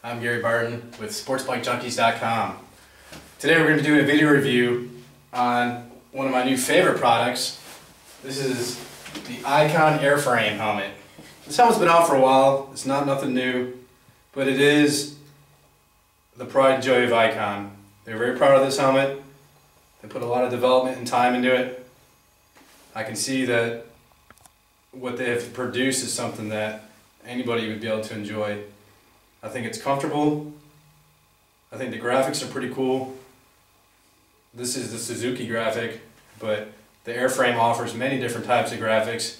I'm Gary Barton with SportsBikeJunkies.com. Today we're going to do a video review on one of my new favorite products. This is the Icon Airframe Helmet. This helmet's been out for a while. It's not nothing new, but it is the pride and joy of Icon. They're very proud of this helmet. They put a lot of development and time into it. I can see that what they have produced is something that anybody would be able to enjoy. I think it's comfortable. I think the graphics are pretty cool. This is the Suzuki graphic, but the airframe offers many different types of graphics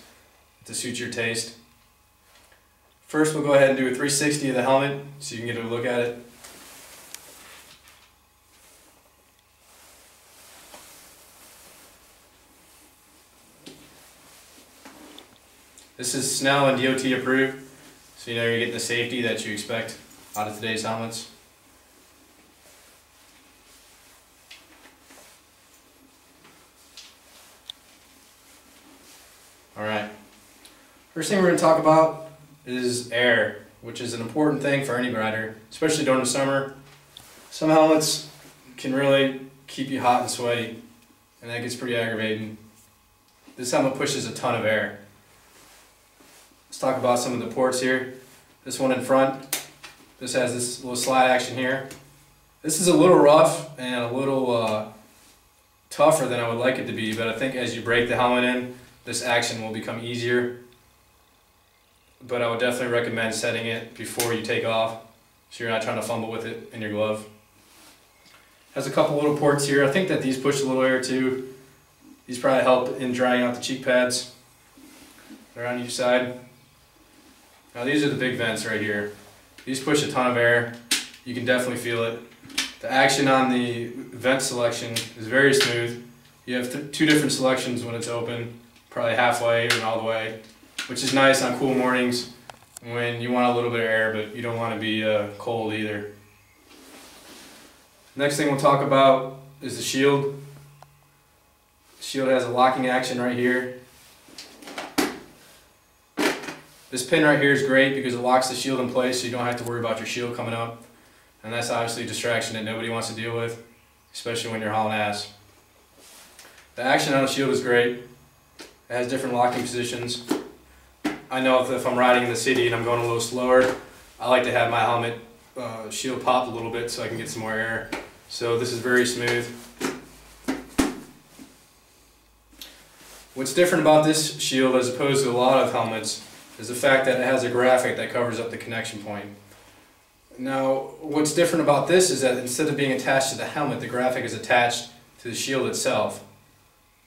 to suit your taste. First, we'll go ahead and do a 360 of the helmet so you can get a look at it. This is Snell and DOT approved, so you know you're getting the safety that you expect out of today's helmets. Alright, first thing we're going to talk about is air, which is an important thing for any rider, especially during the summer. Some helmets can really keep you hot and sweaty, and that gets pretty aggravating. This helmet pushes a ton of air. Let's talk about some of the ports here. This one in front, this has this little slide action here. This is a little rough and a little tougher than I would like it to be, but I think as you break the helmet in, this action will become easier. But I would definitely recommend setting it before you take off, so you're not trying to fumble with it in your glove. Has a couple little ports here. I think that these push a little air too. These probably help in drying out the cheek pads. They're on each side. Now these are the big vents right here. These push a ton of air. You can definitely feel it. The action on the vent selection is very smooth. You have two different selections when it's open, probably halfway and all the way, which is nice on cool mornings when you want a little bit of air, but you don't want to be cold either. Next thing we'll talk about is the shield. The shield has a locking action right here. This pin right here is great because it locks the shield in place so you don't have to worry about your shield coming up. And that's obviously a distraction that nobody wants to deal with, especially when you're hauling ass. The action on the shield is great. It has different locking positions. I know if I'm riding in the city and I'm going a little slower, I like to have my helmet shield popped a little bit so I can get some more air. So this is very smooth. What's different about this shield as opposed to a lot of helmets is the fact that it has a graphic that covers up the connection point. Now, what's different about this is that instead of being attached to the helmet, the graphic is attached to the shield itself.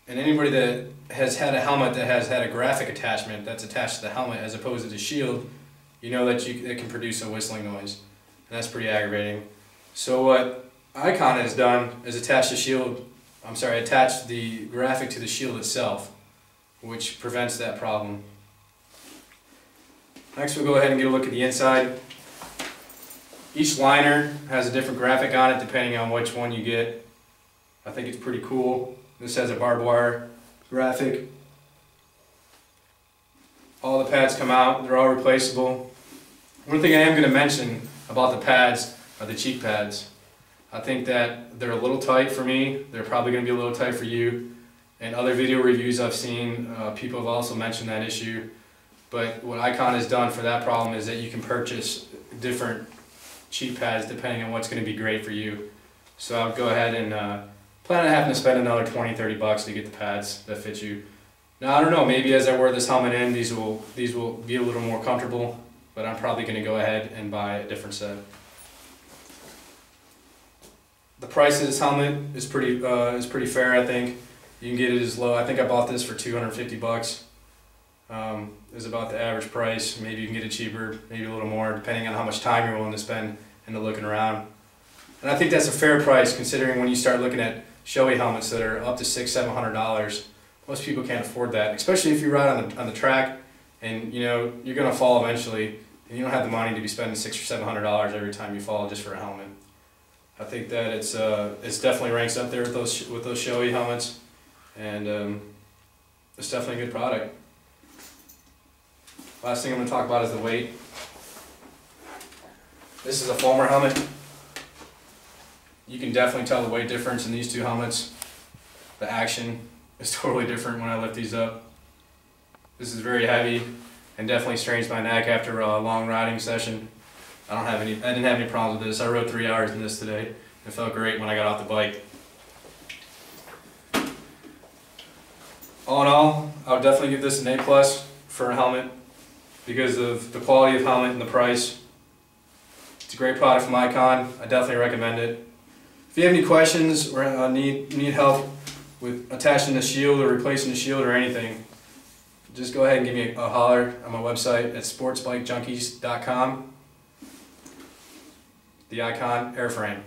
And anybody that has had a helmet that has had a graphic attachment that's attached to the helmet as opposed to the shield, you know that it can produce a whistling noise. And that's pretty aggravating. So what Icon has done is attach the graphic to the shield itself, which prevents that problem. Next we'll go ahead and get a look at the inside. Each liner has a different graphic on it depending on which one you get. I think it's pretty cool. This has a barbed wire graphic. All the pads come out, they're all replaceable. One thing I am going to mention about the pads are the cheek pads. I think that they're a little tight for me. They're probably going to be a little tight for you. In other video reviews I've seen, people have also mentioned that issue. But what Icon has done for that problem is that you can purchase different cheek pads depending on what's going to be great for you. So I'll go ahead and plan on having to spend another $20–30 to get the pads that fit you. Now I don't know, maybe as I wear this helmet in, these will be a little more comfortable, but I'm probably going to go ahead and buy a different set. The price of this helmet is pretty fair, I think. You can get it as low. I think I bought this for $250. Is about the average price. Maybe you can get it cheaper, maybe a little more, depending on how much time you're willing to spend into looking around. And I think that's a fair price considering when you start looking at showy helmets that are up to $600–700. Most people can't afford that, especially if you ride on the track and you know you're going to fall eventually and you don't have the money to be spending $600–700 every time you fall just for a helmet. I think that it's definitely ranks up there with those showy helmets, and it's definitely a good product. Last thing I'm going to talk about is the weight. This is a foamer helmet. You can definitely tell the weight difference in these two helmets. The action is totally different when I lift these up. This is very heavy and definitely strains my neck after a long riding session. I didn't have any problems with this. I rode 3 hours in this today. It felt great when I got off the bike. All in all, I would definitely give this an A+ for a helmet because of the quality of helmet and the price. It's a great product from Icon. I definitely recommend it. If you have any questions or need help with attaching the shield or replacing the shield or anything, just go ahead and give me a holler on my website at SportsBikeJunkies.com. The Icon Airframe.